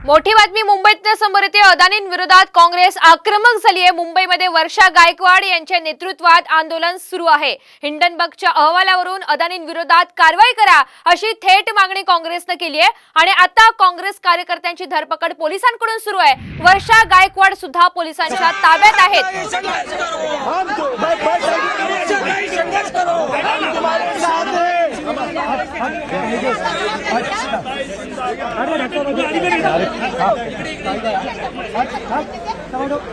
मोठी बातमी मुंबईत समोर येते। अदानींविरोधात काँग्रेस आक्रमक झाली आहे। मुंबईमध्ये वर्षा गायकवाड यांच्या नेतृत्वात आंदोलन सुरू आहे। हिंडनबर्गच्या अहवालावरून अदानींविरोधात कारवाई करा अशी थेट मागणी काँग्रेसने केली आहे आणि आता काँग्रेस कार्यकर्त्यांची धरपकड पोलिसांकडून सुरू आहे। वर्षा गायकवाड सुद्धा पोलिसांच्या ताब्यात आहेत।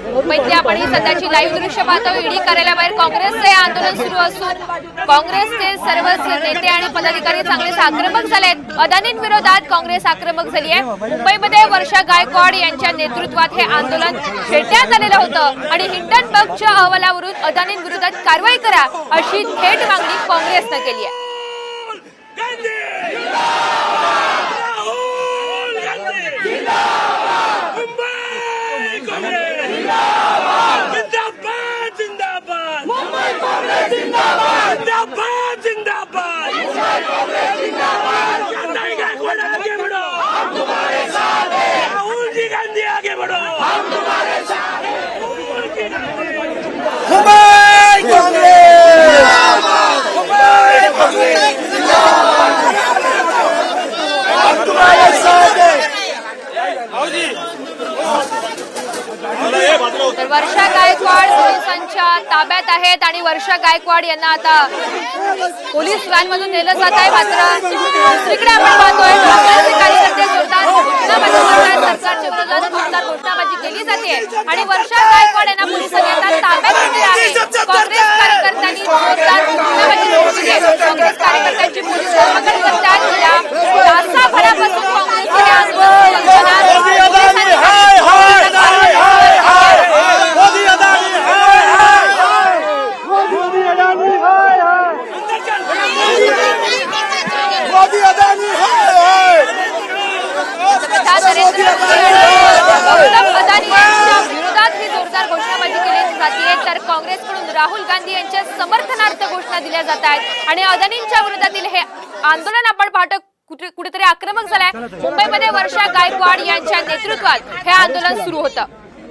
मुंबईतली आपण ही सध्याची लाईव्ह दृश्य पाहतो। ईडी कार्यालयाबाहेर काँग्रेसचे आंदोलन सुरू असून काँग्रेसचे सर्वच नेते आणि पदाधिकारी चांगलेच आक्रमक झालेत। अदानींविरोधात काँग्रेस आक्रमक झाली आहे। मुंबईमध्ये वर्षा गायकवाड यांच्या नेतृत्वात हे आंदोलन छेडण्यात आलेलं होतं आणि हिंडनबर्गच्या अहवालावरून अदानींविरोधात कारवाई करा अशी थेट मागणी काँग्रेसने केली आहे। तर वर्षा गायकवाड पोलिसांच्या ताब्यात आहेत आणि वर्षा गायकवाड यांना आता पोलीस व्हॅनमधून नेलं जात आहे। मात्र दुसरीकडे आपण पाहतोय काँग्रेसचे कार्यकर्ते जोरदार घोषणाबाजी करतात। सरकारच्या विरोधात जोरदार घोषणाबाजी केली जाते आणि वर्षा गायकवाड यांना पोलिसांनी आता ताब्यात घेतले आहे। काँग्रेस कार्यकर्त्यांनी जोरदार घोषणाबाजी केली आहे। काँग्रेस कार्यकर्त्यांची पोलीस धरपकड करतात। गेल्या तासाभरापासून काँग्रेसचे जोरदार घोषणाबाजी केली जाते। तर काँग्रेसकडून राहुल गांधी यांच्या समर्थनार्थ घोषणा दिल्या जात आहेत आणि अदानींच्या विरोधातील हे आंदोलन आपण पाहतो कुठेतरी आक्रमक झालंय। मुंबईमध्ये वर्षा गायकवाड यांच्या नेतृत्वात हे आंदोलन सुरू होतं।